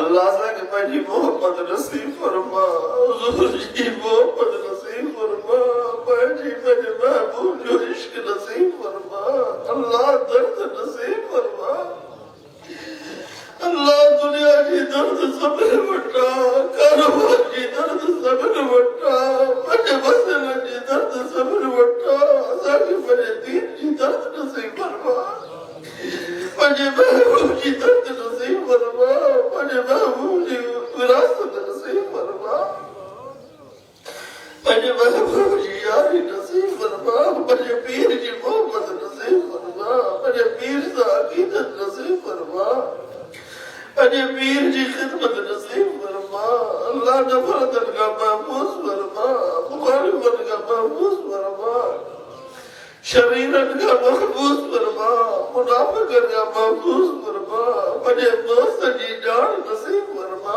اللہ سے کہ میں محمد نصیب فرما حضور جی محمد نصیب فرما میں محبوب جو عشق نصیب فرما اللہ درد نصیب فرما اللہ دنیا جی درد سبر وٹا کاروبار جی درد سبر وٹا مجھے مسئلہ جی درد سبر وٹا ساکہ مجھے دین جی درد نصیب فرما مجھے محبوب جی درد نصیب فرما مجھے محبوب جی وراثت نصیب فرما مجھے محبوب جی یاری نصیب فرما مجھے پیر جی محبت نصیب فرما مجھے پیر سے عقیدت نصیب فرما مجھے پیر جی خدمت نصیب فرما اللہ نفرتن کا محفوظ فرما مخالفت کا محفوظ فرما شریرن کا محفوظ فرما منافقت کا محفوظ فرما مجھے موسیقی جان نصیب